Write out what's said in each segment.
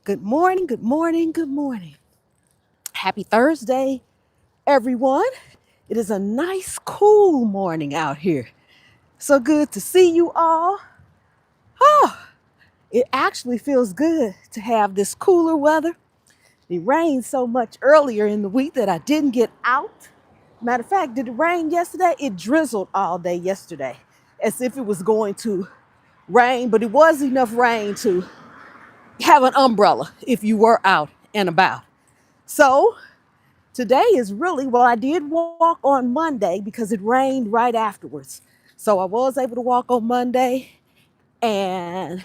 Good morning, good morning, good morning. Happy Thursday, everyone. It is a nice, cool morning out here. So good to see you all. Oh, it actually feels good to have this cooler weather. It rained so much earlier in the week that I didn't get out. Matter of fact, did it rain yesterday? It drizzled all day yesterday, as if it was going to rain, but it was enough rain to have an umbrella if you were out and about. So today is really, well, I did walk on Monday because it rained right afterwards. So I was able to walk on Monday, and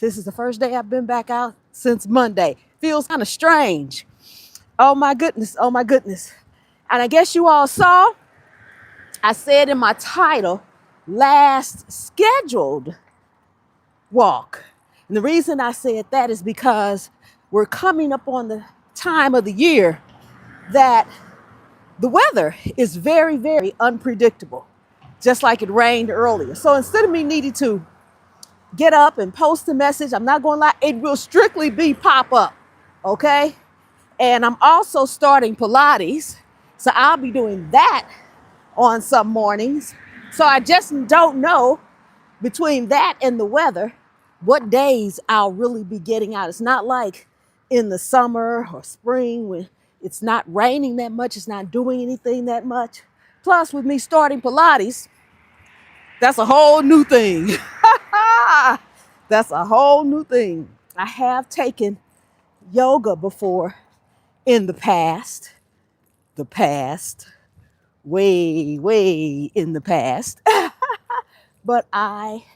this is the first day I've been back out since Monday. Feels kind of strange. Oh my goodness, oh my goodness. And I guess you all saw, I said in my title, last scheduled walk. And the reason I said that is because we're coming up on the time of the year that the weather is very, very unpredictable, just like it rained earlier. So instead of me needing to get up and post a message, I'm not going to lie, it will strictly be pop up, okay? And I'm also starting Pilates, so I'll be doing that on some mornings. So I just don't know between that and the weather what days I'll really be getting out. It's not like in the summer or spring when it's not raining that much, it's not doing anything that much. Plus, with me starting Pilates, that's a whole new thing. That's a whole new thing. I have taken yoga before in the past, way, way in the past, but I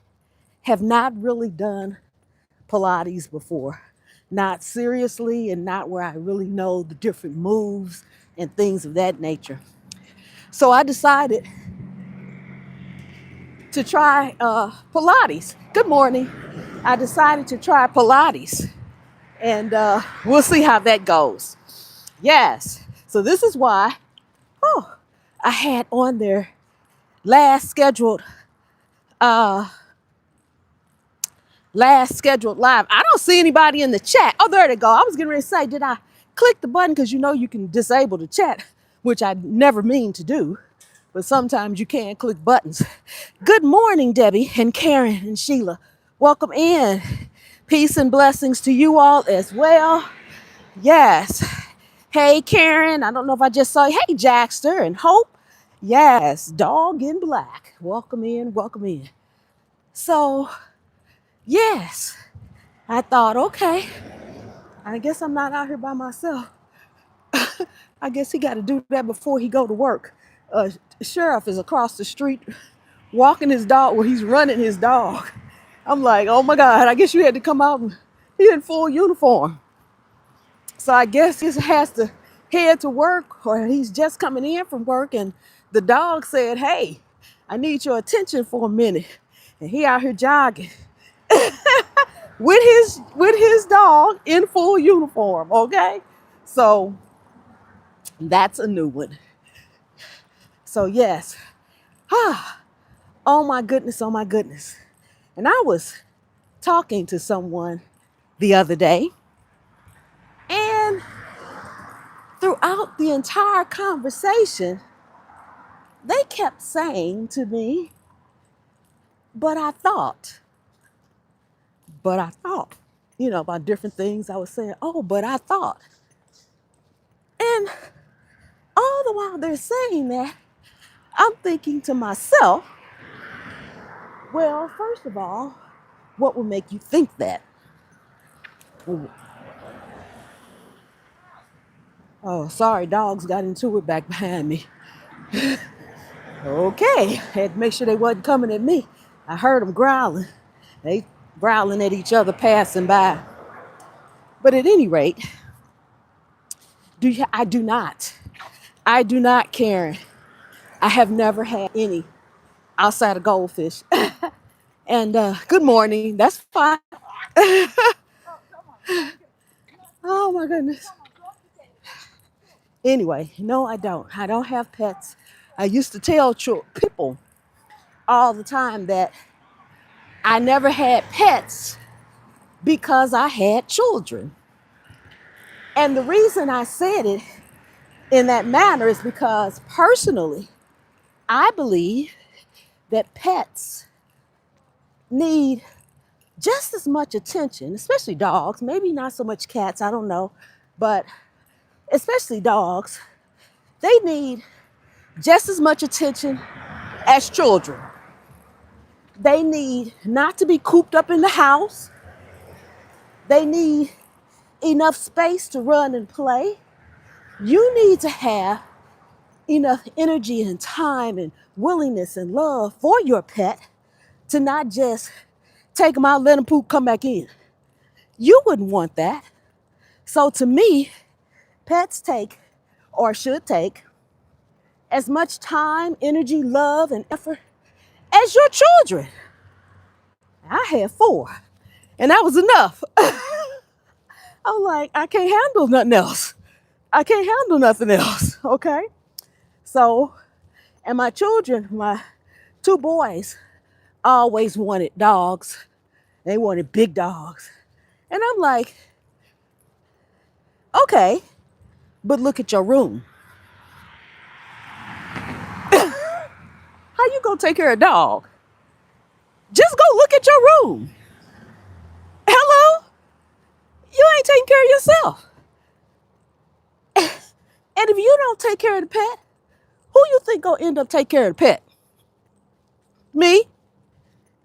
have not really done Pilates before. Not seriously and not where I really know the different moves and things of that nature. So I decided to try Pilates. Good morning. I decided to try Pilates, and we'll see how that goes. Yes. So this is why I had on there last scheduled uh, last scheduled live. I don't see anybody in the chat. Oh, there they go. I was getting ready to say, did I click the button? Because you know you can disable the chat, which I never mean to do. But sometimes you can click buttons. Good morning, Debbie and Karen and Sheila. Welcome in. Peace and blessings to you all as well. Yes. Hey, Karen. I don't know if I just saw you. Hey, Jackster and Hope. Yes. Dog in black. Welcome in. Welcome in. So, yes. I thought, okay, I guess I'm not out here by myself. I guess he got to do that before he go to work. Sheriff is across the street walking his dog. Well, he's running his dog. I'm like, oh my God, I guess you had to come out and he in full uniform. So I guess he has to head to work, or he's just coming in from work, and the dog said, hey, I need your attention for a minute. And he out here jogging with his dog in full uniform, okay? So that's a new one. So yes. Oh my goodness, oh my goodness. And I was talking to someone the other day, and throughout the entire conversation, they kept saying to me, but I thought, about different things. I was saying, oh, but I thought. And all the while they're saying that, I'm thinking to myself, well, first of all, what would make you think that? Oh, sorry, dogs got into it back behind me. Okay, had to make sure they wasn't coming at me. I heard them growling. They growling at each other passing by. But at any rate, I do not. I do not, Karen. I have never had any outside of goldfish. And good morning. That's fine. Oh my goodness. Anyway, no, I don't. I don't have pets. I used to tell people all the time that I never had pets because I had children. And the reason I said it in that manner is because personally, I believe that pets need just as much attention, especially dogs, maybe not so much cats, I don't know, but especially dogs, they need just as much attention as children. They need not to be cooped up in the house. They need enough space to run and play. You need to have enough energy and time and willingness and love for your pet to not just take them out, let them poop, come back in. You wouldn't want that. So to me, pets take, or should take, as much time, energy, love, and effort as your children. I had 4, and that was enough. I'm like, I can't handle nothing else. I can't handle nothing else, okay? So, and my children, my 2 boys, always wanted dogs. They wanted big dogs. And I'm like, okay, but look at your room. How you gonna take care of a dog? Just go look at your room. Hello? You ain't taking care of yourself. And if you don't take care of the pet, who you think gonna end up taking care of the pet? Me.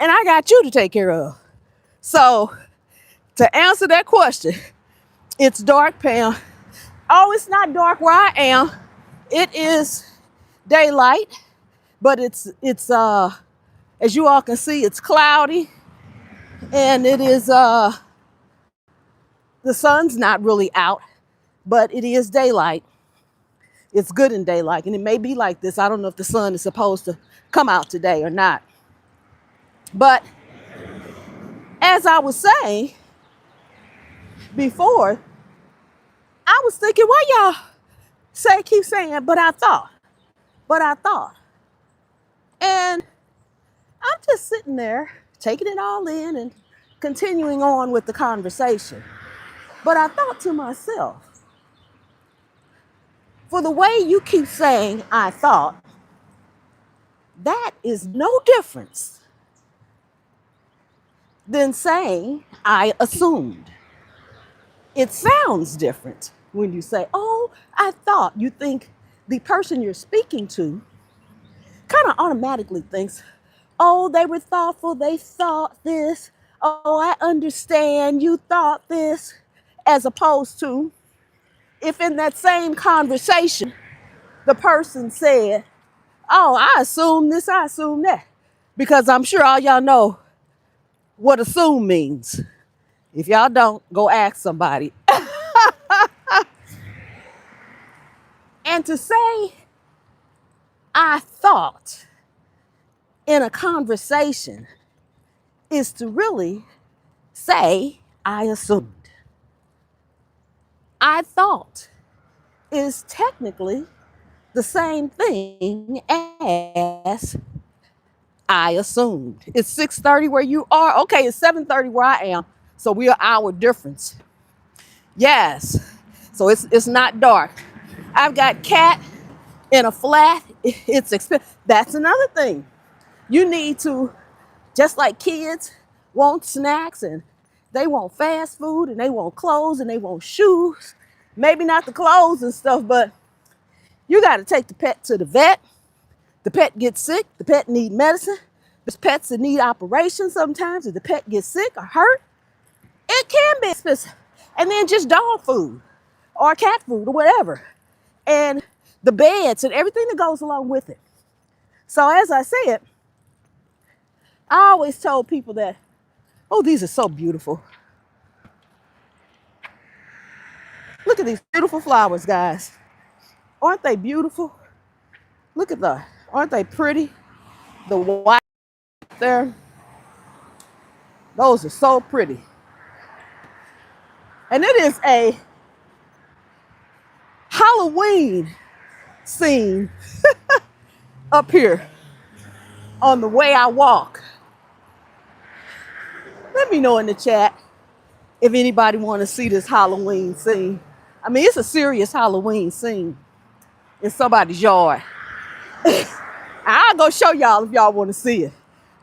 And I got you to take care of. So to answer that question, it's dark, Pam. Oh, it's not dark where I am. It is daylight, but it's as you all can see, it's cloudy, and it is the sun's not really out, but it is daylight. It's good in daylight, and it may be like this. I don't know if the sun is supposed to come out today or not. But as I was saying before, I was thinking, why y'all keep saying, but I thought. And I'm just sitting there taking it all in and continuing on with the conversation. But I thought to myself, for the way you keep saying I thought, that is no difference than saying I assumed. It sounds different when you say, oh, I thought. You think the person you're speaking to kind of automatically thinks, oh, they were thoughtful, they thought this. Oh, I understand, you thought this. As opposed to, if in that same conversation, the person said, oh, I assume this, I assume that. Because I'm sure all y'all know what assume means. If y'all don't, go ask somebody. And to say, I thought in a conversation is to really say, I assumed. I thought is technically the same thing as I assumed. It's 6:30 where you are. Okay, it's 7:30 where I am. So we are hour difference. Yes. So it's not dark. I've got cat in a flat. It's expensive. That's another thing. You need to, just like kids want snacks and they want fast food and they want clothes and they want shoes. Maybe not the clothes and stuff, but you got to take the pet to the vet. The pet gets sick. The pet need medicine. There's pets that need operations sometimes. If the pet gets sick or hurt, it can be expensive. And then just dog food or cat food or whatever. And the beds and everything that goes along with it. So as I said, I always told people that, oh, these are so beautiful. Look at these beautiful flowers, guys. Aren't they beautiful? Look at that. Aren't they pretty? The white there. Those are so pretty. And it is a Halloween scene up here on the way I walk. Let me know in the chat if anybody want to see this Halloween scene. I mean, it's a serious Halloween scene in somebody's yard. I'll go show y'all if y'all want to see it.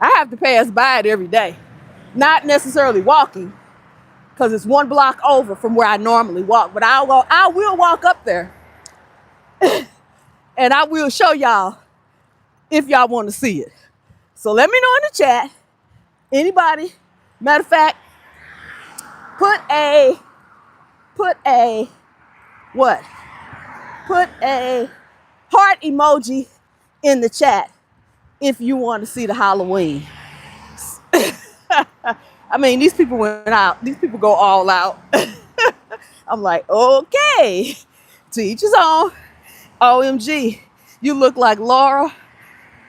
I have to pass by it every day. Not necessarily walking, because it's 1 block over from where I normally walk. But I will walk up there. And I will show y'all if y'all want to see it. So let me know in the chat. Anybody, matter of fact, put a what? Put a heart emoji in the chat if you want to see the Halloween. I mean, these people went out. These people go all out. I'm like, okay, to each his own. OMG, you look like Laura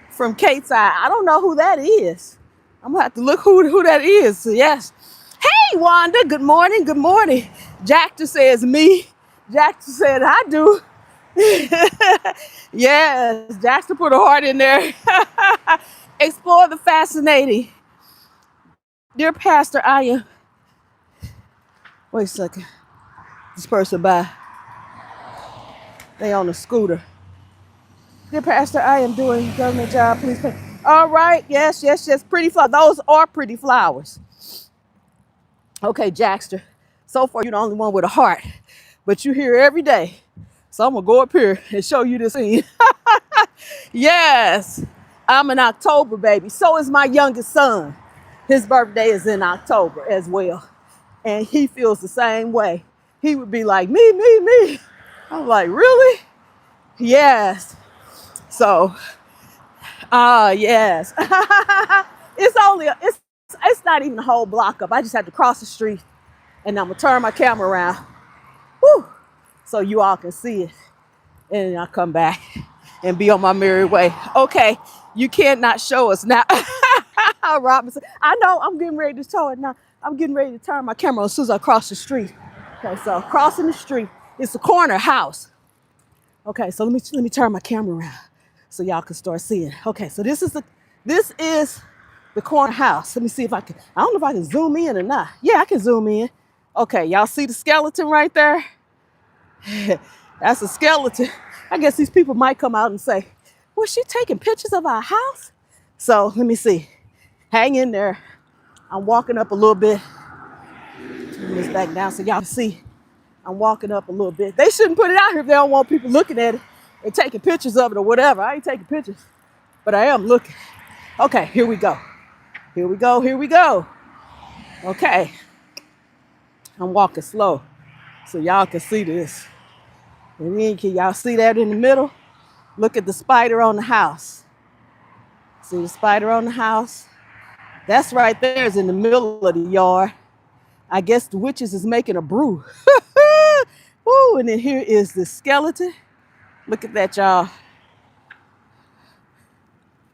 from Kate's Eye. I don't know who that is. I'm gonna have to look who that is. So yes. Hey, Wanda, good morning, good morning. Jack just says me. Jack just said I do. Yes, Jackson put a heart in there. Explore the fascinating. Dear Pastor, I am. Wait a second. This person by. They on a scooter. Dear Pastor, I am doing a government job. Please pay. All right. Yes. Pretty flowers. Those are pretty flowers. Okay, Jackster. So far, you're the only one with a heart. But you're here every day. So I'm going to go up here and show you this scene. Yes. I'm an October baby. So is my youngest son. His birthday is in October as well. And he feels the same way. He would be like, me. I'm like, really? Yes. So, yes. It's not even a whole block up. I just have to cross the street and I'm gonna turn my camera around. Woo, so you all can see it. And I'll come back and be on my merry way. Okay, you cannot show us now. Robinson, I know I'm getting ready to show it now. I'm getting ready to turn my camera as soon as I cross the street. Okay, so crossing the street, it's a corner house. Okay, so let me turn my camera around so y'all can start seeing. Okay, so this is the corner house. Let me see if I don't know if I can zoom in or not. Yeah, I can zoom in. Okay, y'all see the skeleton right there? That's a skeleton. I guess these people might come out and say, was she taking pictures of our house? So let me see. Hang in there. I'm walking up a little bit. Turn this back down so y'all can see. I'm walking up a little bit. They shouldn't put it out here if they don't want people looking at it and taking pictures of it or whatever. I ain't taking pictures, but I am looking. Okay, here we go. Here we go. Okay. I'm walking slow so y'all can see this. And then can y'all see that in the middle? Look at the spider on the house. See the spider on the house? That's right there is in the middle of the yard. I guess the witches is making a brew. Woo, and then here is the skeleton. Look at that, y'all.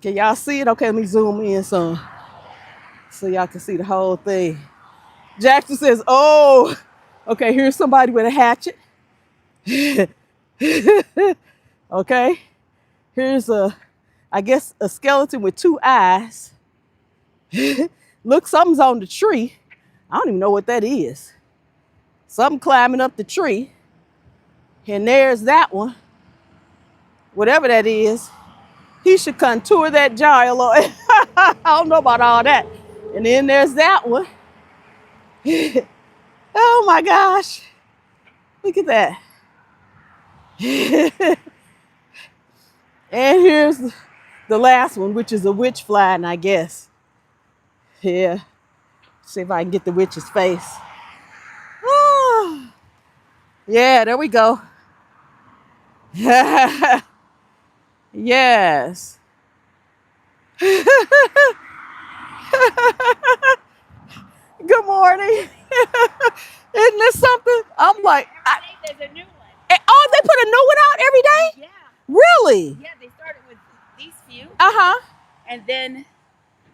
Can y'all see it? Okay, let me zoom in some so y'all can see the whole thing. Jackson says, oh, okay, here's somebody with a hatchet. Okay, here's I guess a skeleton with 2 eyes. Look, something's on the tree. I don't even know what that is. Something climbing up the tree. And there's that one. Whatever that is. He should contour that jaw a little. I don't know about all that. And then there's that one. Oh my gosh. Look at that. And here's the last one, which is a witch flying, I guess. Yeah. See if I can get the witch's face. Oh. Yeah, there we go. Yes. Good morning. Isn't this something? I'm like, there's a new one. Oh, they put a new one out every day? Yeah. Really? Yeah, they started with these few. Uh-huh. And then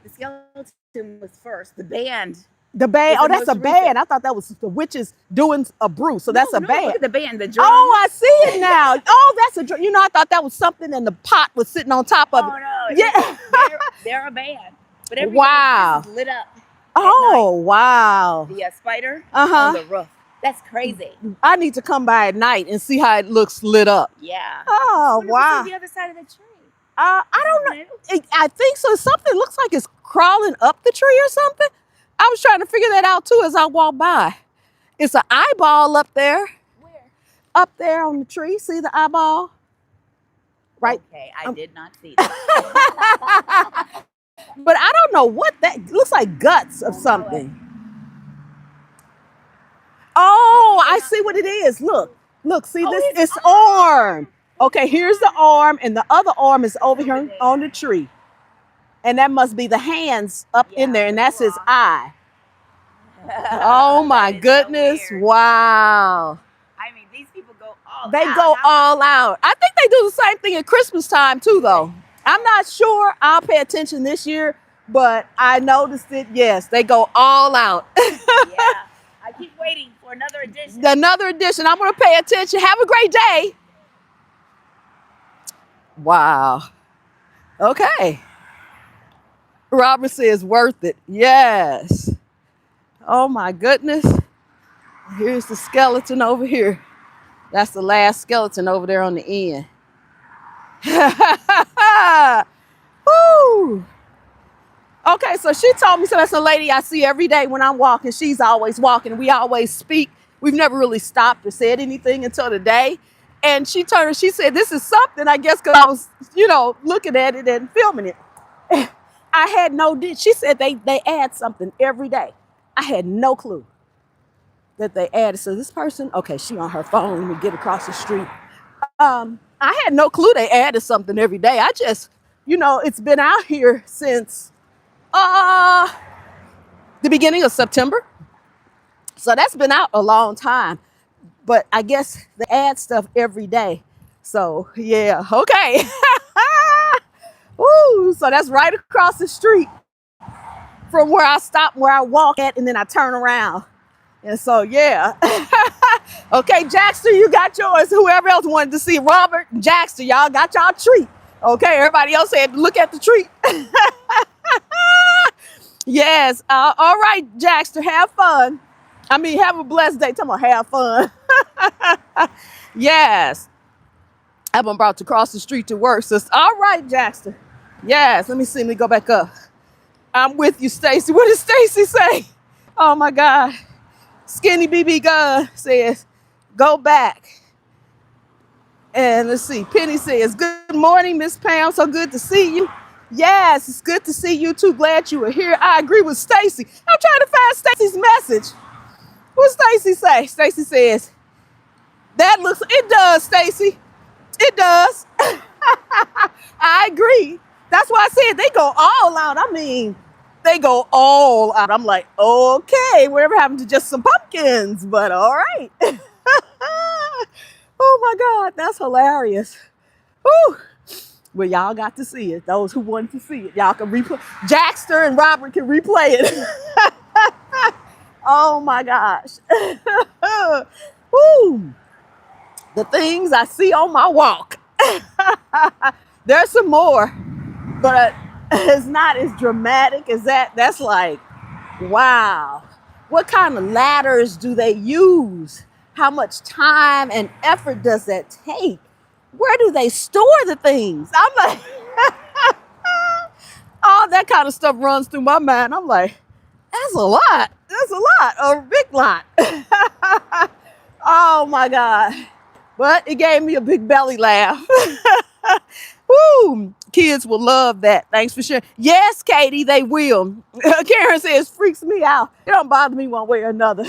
the skeleton was first. The band. The band. Oh, that's a recent. band. I thought that was the witches doing a brew. So that's a band. Look at the band. The drum. Oh, I see it now. Oh, that's a drum. You know, I thought that was something and the pot was sitting on top of it. Oh, no. Yeah. They're a band. But every wow. day this is lit up. Oh, wow. The spider Uh-huh. on the roof. That's crazy. I need to come by at night and see how it looks lit up. Yeah. Oh, What's wow. on the other side of the tree? I don't know. I think so. Something looks like it's crawling up the tree or something. I was trying to figure that out too as I walked by. It's an eyeball up there. Where? Up there on the tree. See the eyeball? Right. Okay, I did not see that. But I don't know what that looks like. Guts of something. Oh, I see what it is. Look. See this? It's arm. Okay, here's the arm, and the other arm is over here on the tree. And that must be the hands up in there, and that's his eye. Oh my goodness. So wow. I mean, these people go all out. They go all out. I think they do the same thing at Christmas time too, though. I'm not sure. I'll pay attention this year, but I noticed it. Yes, they go all out. Yeah. I keep waiting for another edition. Another edition. I'm going to pay attention. Have a great day. Wow. Okay. Robert says worth it. Yes. Oh my goodness. Here's the skeleton over here. That's the last skeleton over there on the end. Woo. Okay, so she told me, so that's a lady I see every day when I'm walking. She's always walking. We always speak. We've never really stopped or said anything until today. And she turned, she said, this is something, I guess, because I was, looking at it and filming it. I had she said they add something every day. I had no clue that they added. So this person, okay, she on her phone. Let me get across the street. I had no clue they added something every day. I just, it's been out here since the beginning of September. So that's been out a long time. But I guess they add stuff every day. So yeah, okay. Woo, so that's right across the street from where I stop, where I walk at, and then I turn around. And so, yeah. Okay, Jackster, you got yours. Whoever else wanted to see Robert and Jackster, y'all got y'all treat. Okay, everybody else had to look at the treat. Yes. All right, Jackster, have fun. I mean, have a blessed day. Tell me, have fun. Yes. I've been brought to cross the street to work, sis. All right, Jackster. Yes. Let me go back up. I'm with you, Stacy. What does Stacy say? Oh my God. Skinny BB Gun says, go back. And let's see. Penny says, good morning, Miss Pam. So good to see you. Yes, it's good to see you too. Glad you were here. I agree with Stacy. I'm trying to find Stacy's message. What Stacy say? Stacy says, it does, Stacy. It does. I agree. That's why I said they go all out. I mean, they go all out. I'm like, okay, whatever happened to just some pumpkins? But all right. Oh my God, that's hilarious. Whew. Well, y'all got to see it. Those who wanted to see it, y'all can replay. Jackster and Robert can replay it. Oh my gosh. Woo. The things I see on my walk. There's some more, but it's not as dramatic as that. That's like, wow. What kind of ladders do they use? How much time and effort does that take? Where do they store the things? I'm like, all that kind of stuff runs through my mind. I'm like, that's a lot. That's a lot, a big lot. Oh my God. But it gave me a big belly laugh. Woo! Kids will love that. Thanks for sharing. Yes, Katie, they will. Karen says, freaks me out. It don't bother me one way or another.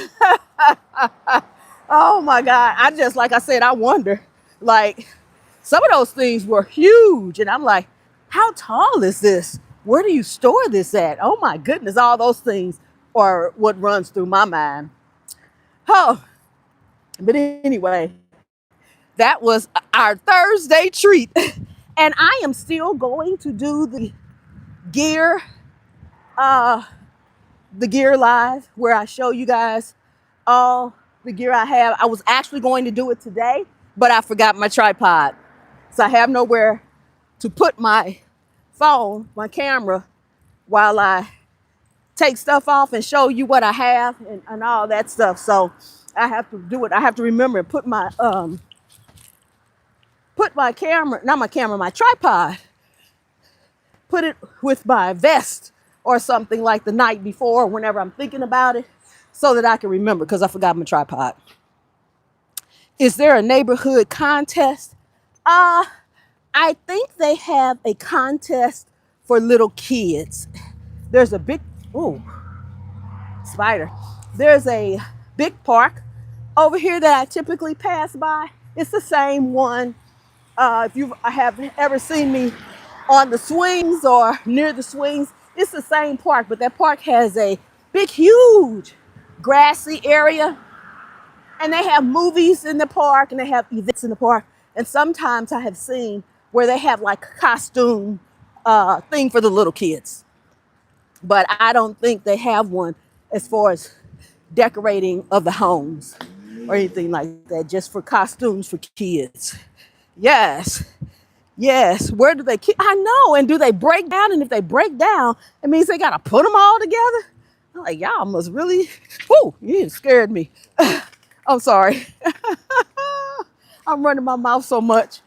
Oh my God. Like I said, I wonder. Like, some of those things were huge. And I'm like, how tall is this? Where do you store this at? Oh my goodness, all those things are what runs through my mind. Oh, but anyway, that was our Thursday treat. And I am still going to do the gear live where I show you guys all the gear I have. I was actually going to do it today, but I forgot my tripod. So I have nowhere to put my phone, my camera, while I take stuff off and show you what I have and all that stuff. So I have to do it. I have to remember and put my camera, not my camera, my tripod, put it with my vest or something like the night before, whenever I'm thinking about it, so that I can remember because I forgot my tripod. Is there a neighborhood contest? Uh, I think they have a contest for little kids. There's a big, ooh, spider. There's a big park over here that I typically pass by. It's the same one. If you have ever seen me on the swings or near the swings, it's the same park, but that park has a big, huge grassy area, and they have movies in the park and they have events in the park. And sometimes I have seen where they have like a costume thing for the little kids, but I don't think they have one as far as decorating of the homes or anything like that, just for costumes for kids. Yes. Yes. Where do they keep? I know. And do they break down? And if they break down, it means they got to put them all together. I'm like, y'all must really, whoo, you scared me. I'm sorry. I'm running my mouth so much.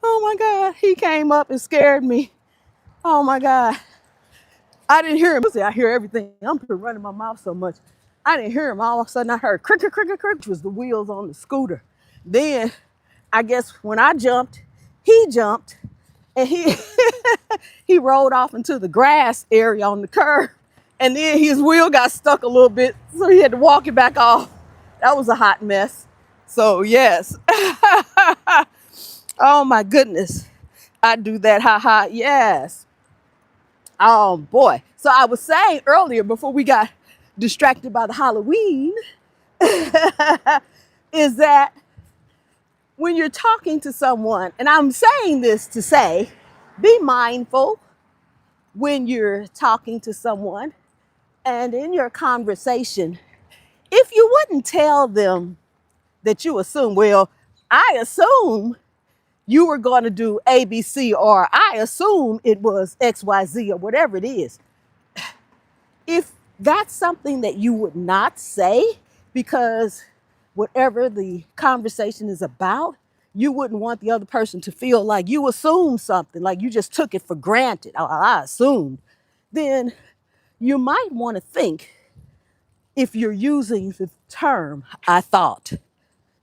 Oh my God. He came up and scared me. Oh my God. I didn't hear him. I hear everything. I'm running my mouth so much. I didn't hear him. All of a sudden I heard cricket, cricket, cricket, which was the wheels on the scooter. Then I guess when I jumped, he jumped and he he rolled off into the grass area on the curb. And then his wheel got stuck a little bit, so he had to walk it back off. That was a hot mess. So yes. Oh my goodness. I do that. Ha ha. Yes. Oh boy. So I was saying earlier before we got distracted by the Halloween is that when you're talking to someone, and I'm saying this to say, be mindful when you're talking to someone and in your conversation, if you wouldn't tell them that you assume, well, I assume you were going to do ABC, or I assume it was XYZ, or whatever it is. If that's something that you would not say, because whatever the conversation is about, you wouldn't want the other person to feel like you assumed something, like you just took it for granted. I assumed. Then you might want to think if you're using the term I thought,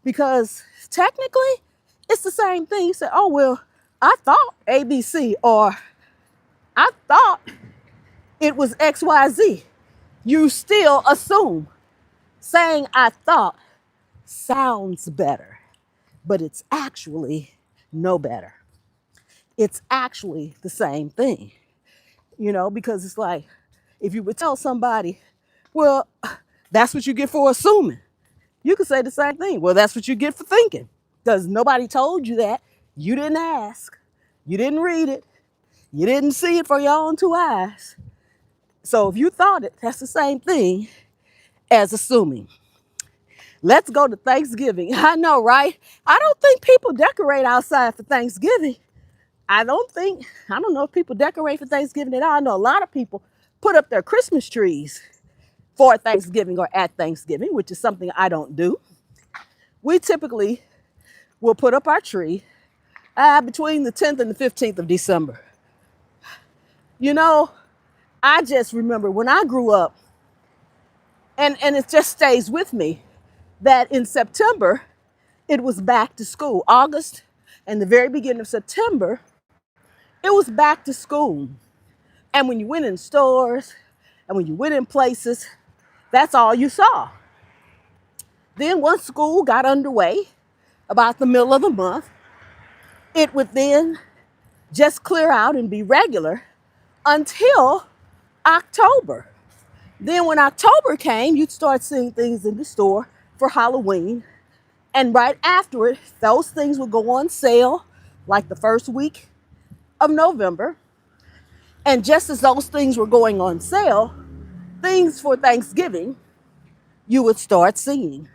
because technically it's the same thing. You say, oh, well, I thought ABC, or I thought it was XYZ. You still assume. Saying I thought sounds better, but it's actually no better. It's actually the same thing, because it's like if you would tell somebody, well, that's what you get for assuming. You could say the same thing. Well, that's what you get for thinking, because nobody told you that. You didn't ask. You didn't read it. You didn't see it for your own two eyes. So if you thought it, that's the same thing as assuming. Let's go to Thanksgiving. I know, right? I don't think people decorate outside for Thanksgiving. I don't know if people decorate for Thanksgiving at all. I know a lot of people put up their Christmas trees for Thanksgiving or at Thanksgiving, which is something I don't do. We typically will put up our tree between the 10th and the 15th of December. I just remember when I grew up, and it just stays with me, that in September, it was back to school. August and the very beginning of September, it was back to school. And when you went in stores and when you went in places, that's all you saw. Then once school got underway, about the middle of the month, it would then just clear out and be regular until October. Then when October came, you'd start seeing things in the store for Halloween. And right after it, those things would go on sale like the first week of November. And just as those things were going on sale, things for Thanksgiving, you would start seeing.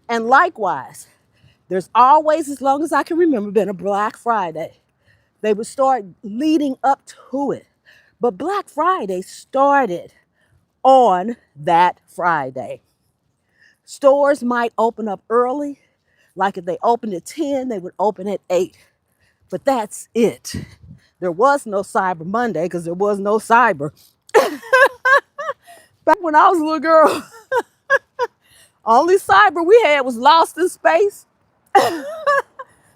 And likewise, there's always, as long as I can remember, been a Black Friday. They would start leading up to it. But Black Friday started on that Friday. Stores might open up early, like if they opened at 10, they would open at 8. But that's it. There was no Cyber Monday because there was no cyber. Back when I was a little girl, only cyber we had was Lost in Space,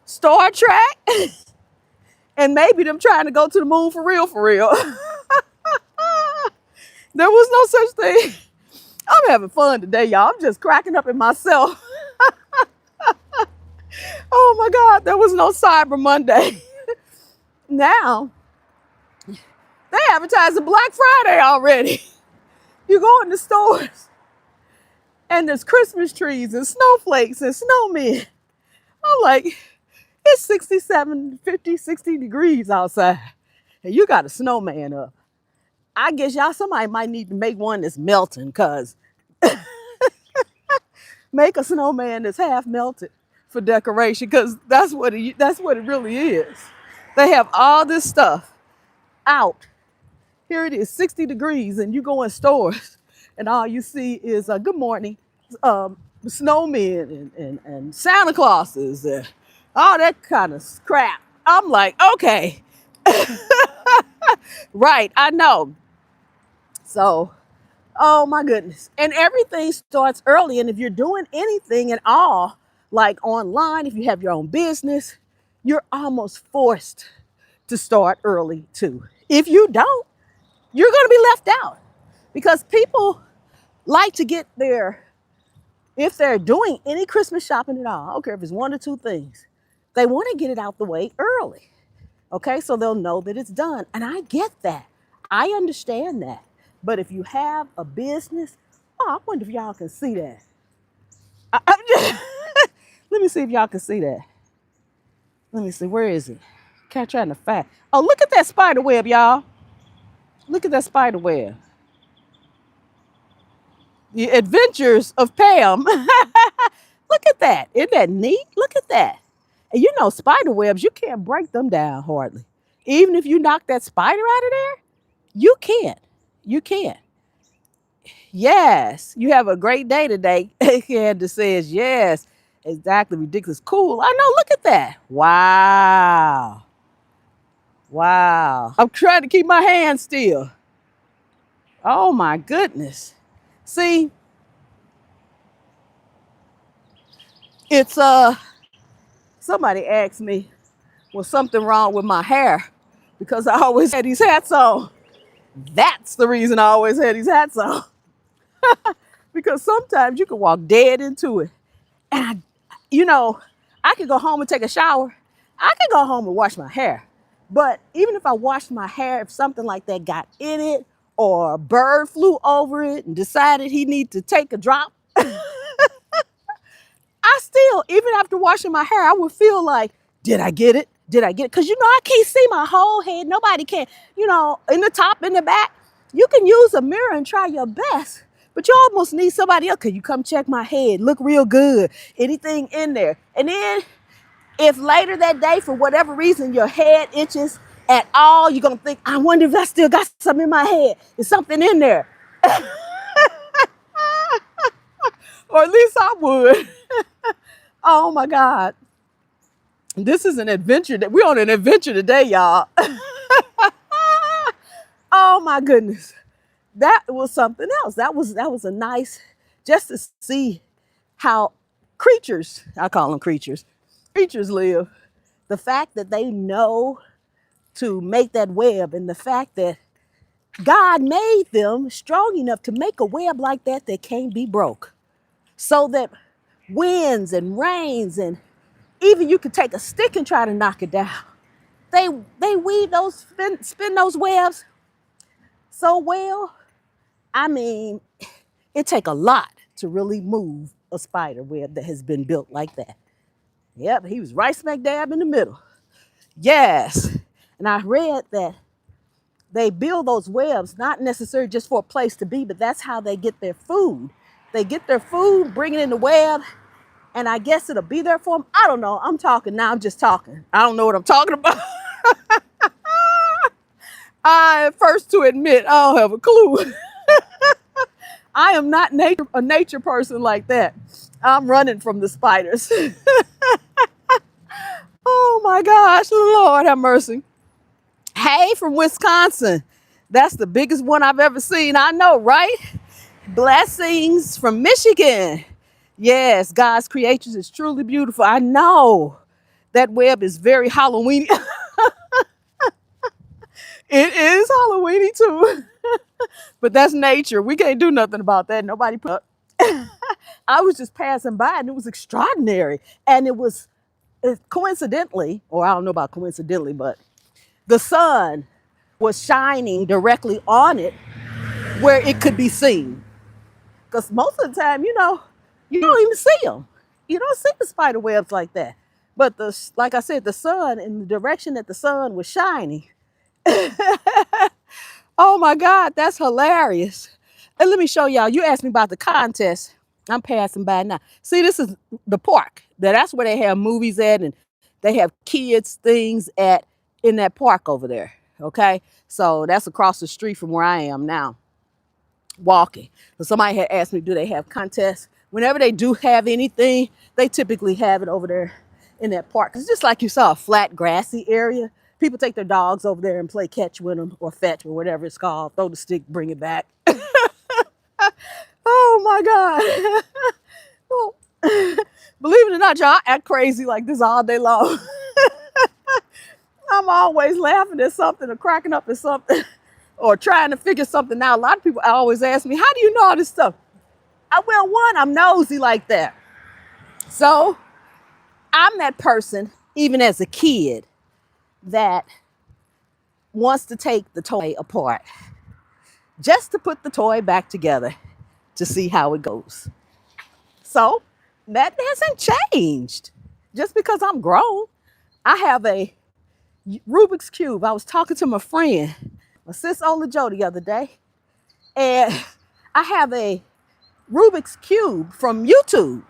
Star Trek, and maybe them trying to go to the moon for real, for real. There was no such thing. I'm having fun today, y'all. I'm just cracking up in myself. Oh my God, there was no Cyber Monday. Now, they advertise a Black Friday already. You go in the stores and there's Christmas trees and snowflakes and snowmen. I'm like, it's 67, 50, 60 degrees outside. And you got a snowman up. I guess y'all, somebody might need to make one that's melting, cause make a snowman that's half melted for decoration, because that's what it really is. They have all this stuff out. Here it is, 60 degrees, and you go in stores, and all you see is good morning, snowmen and Santa Clauses and all that kind of crap. I'm like, okay, right, I know. So, oh my goodness. And everything starts early. And if you're doing anything at all, like online, if you have your own business, you're almost forced to start early too. If you don't, you're going to be left out, because people like to get their, if they're doing any Christmas shopping at all, I don't care if it's one or two things, they want to get it out the way early. Okay, so they'll know that it's done. And I get that. I understand that. But if you have a business, oh, I wonder if y'all can see that. Let me see if y'all can see that. Let me see, where is it? Can't try to find. Oh, look at that spider web, y'all. Look at that spider web. The Adventures of Pam. Look at that. Isn't that neat? Look at that. And you know, spider webs, you can't break them down hardly. Even if you knock that spider out of there, you can't. You can't. Yes, you have a great day today. Candace says, yes, exactly. Ridiculous. Cool. I know. Look at that. Wow. Wow. I'm trying to keep my hand still. Oh my goodness. See, it's somebody asked me, was something wrong with my hair? Because I always had these hats on. That's the reason I always had these hats on. Because sometimes you can walk dead into it. And I could go home and take a shower. I could go home and wash my hair. But even if I washed my hair, if something like that got in it, or a bird flew over it and decided he needed to take a drop, I still, even after washing my hair, I would feel like, did I get it? Did I get it? Because, I can't see my whole head. Nobody can, in the top, in the back. You can use a mirror and try your best, but you almost need somebody else. Can you come check my head? Look real good. Anything in there? And then if later that day, for whatever reason, your head itches at all, you're going to think, I wonder if I still got something in my head. There's something in there. Or at least I would. Oh my God. This is an adventure. We're on an adventure today, y'all. Oh my goodness. That was something else. That was a nice, just to see how creatures, I call them creatures live. The fact that they know to make that web, and the fact that God made them strong enough to make a web like that can't be broke. So that winds and rains, and even you could take a stick and try to knock it down. They weave those, spin those webs so well. I mean, it take a lot to really move a spider web that has been built like that. Yep, he was right smack dab in the middle. Yes. And I read that they build those webs not necessarily just for a place to be, but that's how they get their food. They get their food, bring it in the web, and I guess it'll be there for them. I don't know. I'm talking now. I'm just talking. I don't know what I'm talking about. I am first to admit I don't have a clue. I am not a nature person like that. I'm running from the spiders. Oh my gosh, Lord have mercy. Hey, from Wisconsin. That's the biggest one I've ever seen. I know, right? Blessings from Michigan. Yes, God's creation is truly beautiful. I know that web is very Halloweeny. It is Halloweeny too. But that's nature. We can't do nothing about that. Nobody put up. I was just passing by and it was extraordinary. And it was coincidentally, or I don't know about coincidentally, but the sun was shining directly on it where it could be seen. Because most of the time, you don't even see them. You don't see the spider webs like that. But like I said, the sun, in the direction that the sun was shining. Oh my God, that's hilarious. And let me show y'all. You asked me about the contest. I'm passing by now. See, this is the park. That's where they have movies at, and they have kids things at in that park over there. Okay, so that's across the street from where I am now, walking. So somebody had asked me, do they have contests? Whenever they do have anything, they typically have it over there in that park. It's just like you saw a flat, grassy area. People take their dogs over there and play catch with them or fetch or whatever it's called. Throw the stick, bring it back. Oh my God. Oh. Believe it or not, y'all, I act crazy like this all day long. I'm always laughing at something or cracking up at something or trying to figure something out. A lot of people always ask me, how do you know all this stuff? Well, one, I'm nosy like that. So I'm that person, even as a kid, that wants to take the toy apart just to put the toy back together to see how it goes. So that hasn't changed. Just because I'm grown, I have a Rubik's Cube. I was talking to my friend, my sis Ola Joe, the other day, and I have a Rubik's Cube from YouTube.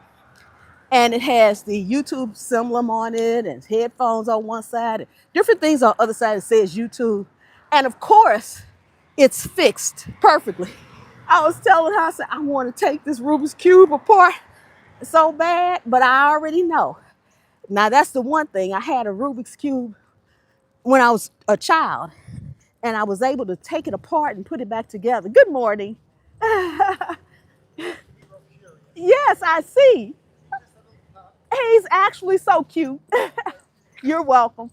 And it has the YouTube emblem on it and headphones on one side and different things on the other side that says YouTube. And of course, it's fixed perfectly. I was telling her, I said, I want to take this Rubik's Cube apart so bad, but I already know. Now, that's the one thing. I had a Rubik's Cube when I was a child, and I was able to take it apart and put it back together. Good morning. Yes, I see. He's actually so cute. You're welcome.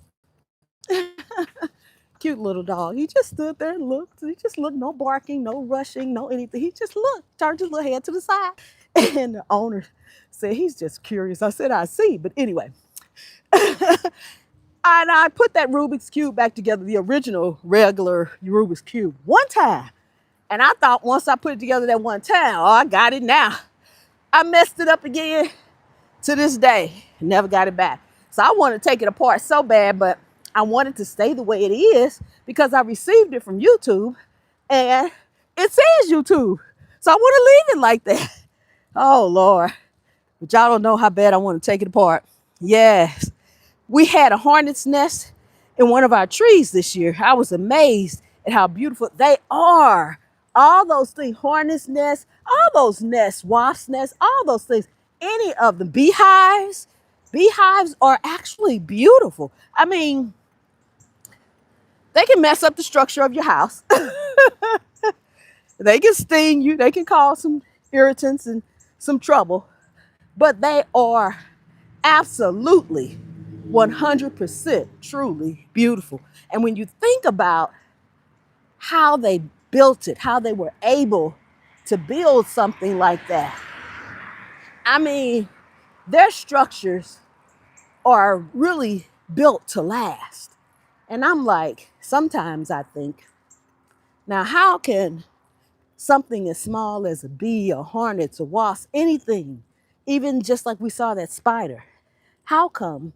Cute little dog. He just stood there and looked. He just looked, no barking, no rushing, no anything. He just looked, turned his little head to the side. And the owner said, he's just curious. I said, I see. But anyway. And I put that Rubik's Cube back together, the original regular Rubik's Cube, one time. And I thought once I put it together that one time, oh, I got it now. I messed it up again to this day. Never got it back. So I wanted to take it apart so bad, but I wanted to stay the way it is because I received it from YouTube and it says YouTube. So I want to leave it like that. Oh, Lord. But y'all don't know how bad I want to take it apart. Yes. We had a hornet's nest in one of our trees this year. I was amazed at how beautiful they are. All those things, hornet's nests, all those nests, wasp nests, all those things, any of them, beehives. Beehives are actually beautiful. I mean, they can mess up the structure of your house. They can sting you. They can cause some irritants and some trouble. But they are absolutely 100% truly beautiful. And when you think about how they built it, how they were able to build something like that, I mean, their structures are really built to last. And I'm like, sometimes I think, now how can something as small as a bee, a hornet, a wasp, anything, even just like we saw that spider, how come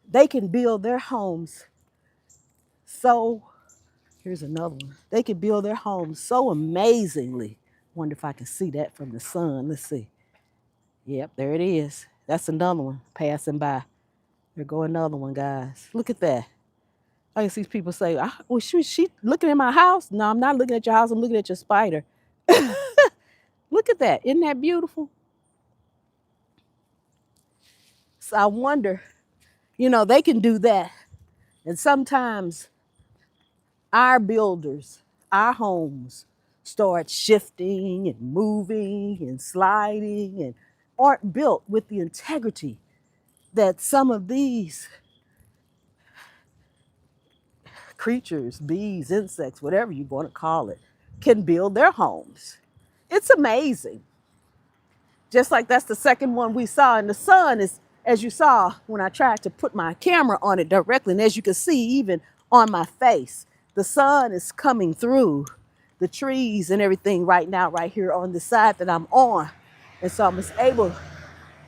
they can build their homes so, here's another one, they can build their homes so amazingly. Wonder if I can see that from the sun. Let's see. Yep, there it is. That's another one passing by. There go another one, guys. Look at that. I can see people say, well, she looking at my house. No, I'm not looking at your house. I'm looking at your spider. Look at that. Isn't that beautiful? So I wonder, they can do that. And sometimes our builders, our homes start shifting and moving and sliding and aren't built with the integrity that some of these creatures, bees, insects, whatever you want to call it, can build their homes. It's amazing. Just like that's the second one we saw. And the sun is, as you saw when I tried to put my camera on it directly, and as you can see, even on my face, the sun is coming through the trees and everything right now, right here on the side that I'm on. And so I'm able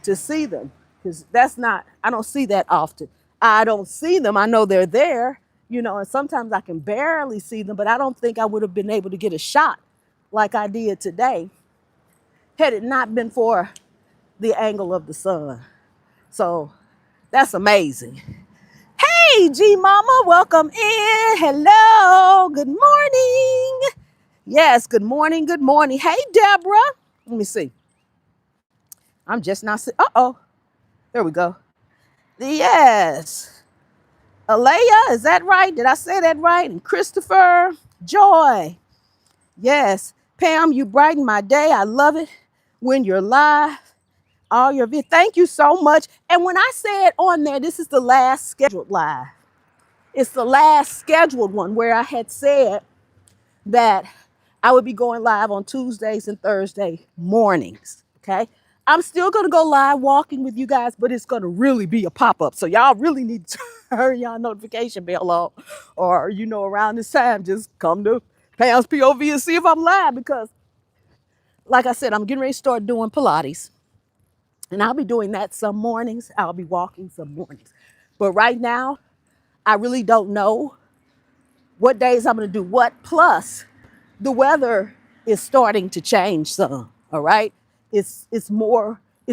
to see them because I don't see that often. I don't see them. I know they're there, and sometimes I can barely see them, but I don't think I would have been able to get a shot like I did today had it not been for the angle of the sun. So that's amazing. Hey, G Mama, welcome in. Hello. Good morning. Yes, good morning. Good morning. Hey, Deborah. Let me see. I'm just not see. Uh-oh. There we go. Yes. Alea, is that right? Did I say that right? And Christopher, Joy. Yes. Pam, you brighten my day. I love it when you're live. All your videos. Thank you so much. And when I said on there, this is the last scheduled live. It's the last scheduled one where I had said that I would be going live on Tuesdays and Thursday mornings. Okay. I'm still going to go live walking with you guys, but it's going to really be a pop-up. So y'all really need to turn y'all notification bell on, or, around this time, just come to Pam's POV and see if I'm live because, like I said, I'm getting ready to start doing Pilates. And I'll be doing that some mornings. I'll be walking some mornings. But right now, I really don't know what days I'm going to do what. Plus, the weather is starting to change some. All right. It's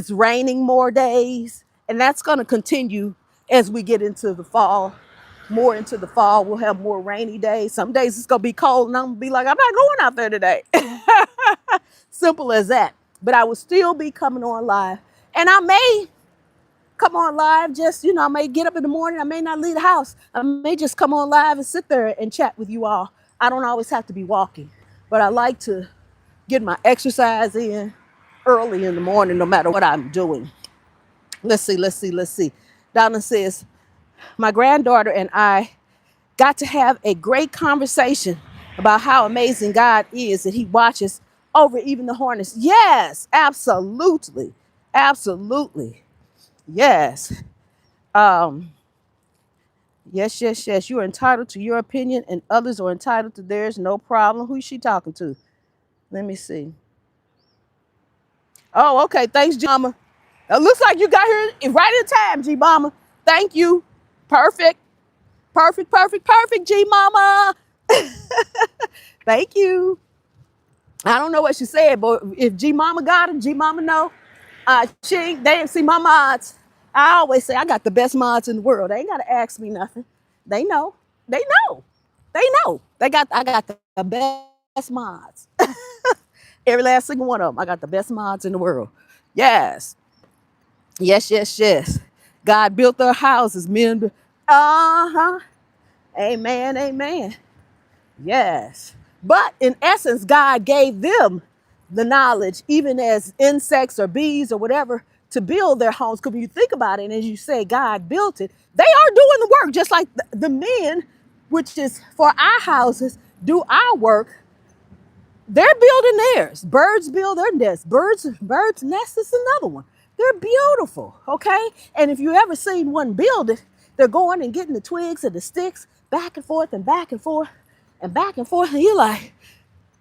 raining more days. And that's going to continue as we get into the fall. More into the fall, we'll have more rainy days. Some days it's going to be cold and I'm going to be like, I'm not going out there today. Simple as that. But I will still be coming on live. And I may come on live, just, I may get up in the morning. I may not leave the house. I may just come on live and sit there and chat with you all. I don't always have to be walking, but I like to get my exercise in early in the morning, no matter what I'm doing. Let's see. Donna says, my granddaughter and I got to have a great conversation about how amazing God is that he watches over even the hornets. Yes, absolutely. Absolutely. Yes. Um, yes. You are entitled to your opinion and others are entitled to theirs. No problem. Who's she talking to? Let me see. Oh, okay. Thanks, G Mama. It looks like you got here right in time, G Mama. Thank you. Perfect. Perfect, G Mama. Thank you. I don't know what she said, but if G Mama got it, G Mama know. They didn't see my mods. I always say I got the best mods in the world. They ain't gotta ask me nothing. They know. They know. They know. I got the best mods. Every last single one of them. I got the best mods in the world. Yes. Yes. God built their houses, men. Uh-huh. Amen. Yes. But in essence, God gave them the knowledge, even as insects or bees or whatever, to build their homes. Because when you think about it, and as you say, God built it, they are doing the work, just like the men, which is for our houses, do our work. They're building theirs. Birds build their nests. Birds nest is another one. They're beautiful, okay? And if you ever seen one build it, they're going and getting the twigs and the sticks back and forth and back and forth and back and forth. And you're like,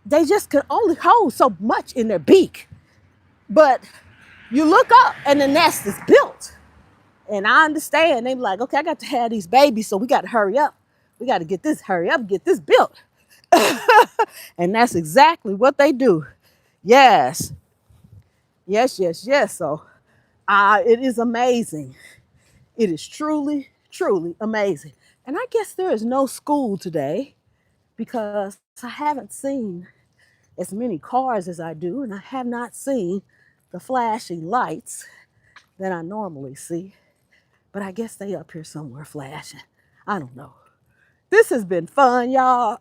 they just can only hold so much in their beak. But you look up and the nest is built. And I understand. They're like, okay, I got to have these babies, so we got to hurry up. We got to get this built. And that's exactly what they do. Yes. So it is amazing. It is truly amazing. And I guess there is no school today because I haven't seen as many cars as I do, and I have not seen the flashing lights that I normally see. But I guess they up here somewhere flashing. I don't know. This has been fun, y'all.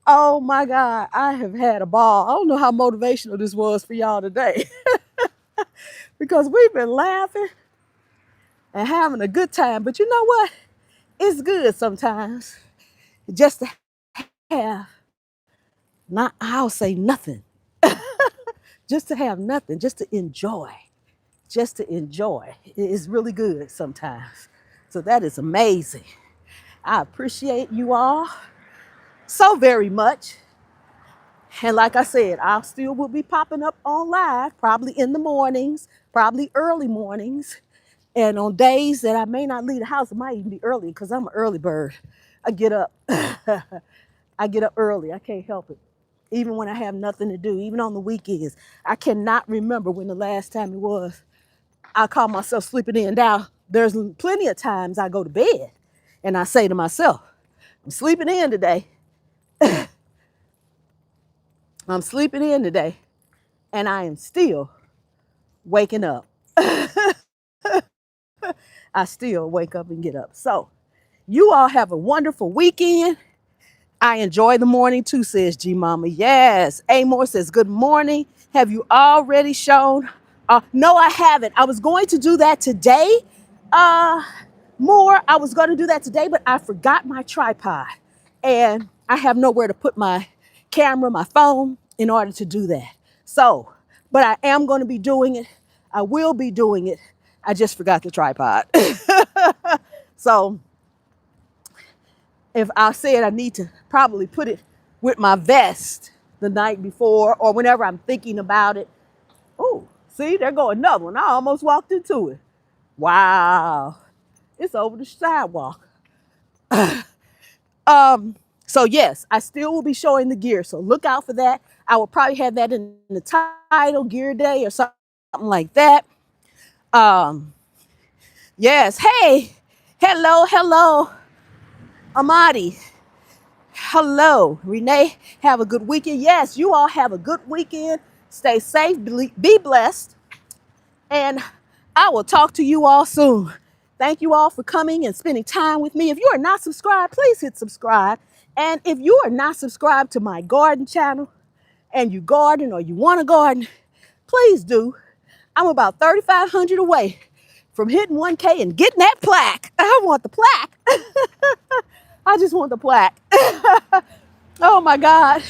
Oh my God, I have had a ball. I don't know how motivational this was for y'all today because we've been laughing and having a good time. But you know what? It's good sometimes just to have not, I'll say nothing, just to have nothing, just to enjoy. It is really good sometimes. So that is amazing. I appreciate you all so very much. And like I said, I still will be popping up on live, probably in the mornings, probably early mornings. And on days that I may not leave the house, it might even be early because I'm an early bird. I get up. I get up early. I can't help it. Even when I have nothing to do, even on the weekends. I cannot remember when the last time it was. I call myself sleeping in. Now, there's plenty of times I go to bed and I say to myself, I'm sleeping in today. I'm sleeping in today. And I am still waking up. I still wake up and get up. So, you all have a wonderful weekend. I enjoy the morning too, says G Mama. Yes. Amor says, good morning. Have you already shown? No, I haven't. I was going to do that today. Uh, I was going to do that today, but I forgot my tripod. And I have nowhere to put my camera, my phone, in order to do that. So, but I am going to be doing it. I will be doing it. I just forgot the tripod. So, if I said I need to probably put it with my vest the night before or whenever I'm thinking about it. Oh, see, there go another one. I almost walked into it. Wow. It's over the sidewalk. So yes, I still will be showing the gear. So look out for that. I will probably have that in the title, gear day or something like that. Um, yes. Hey, hello, Amadi. Hello, Renee. Have a good weekend. Yes, you all have a good weekend. Stay safe, be blessed, and I will talk to you all soon. Thank you all for coming and spending time with me. If you are not subscribed, please hit subscribe. And if you are not subscribed to my garden channel and you garden or you want to garden, please do. I'm about 3,500 away from hitting 1K and getting that plaque. I want the plaque. I just want the plaque. Oh my God.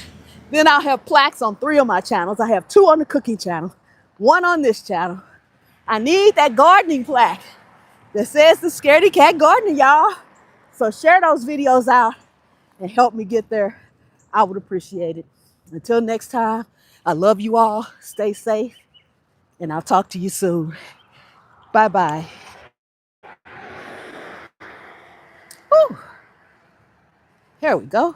Then I'll have plaques on 3 of my channels. I have 2 on the cooking channel, 1 on this channel. I need that gardening plaque that says the Scaredy Cat Gardener, y'all. So share those videos out and help me get there. I would appreciate it. Until next time, I love you all. Stay safe, and I'll talk to you soon. Bye-bye. Whew. Here we go.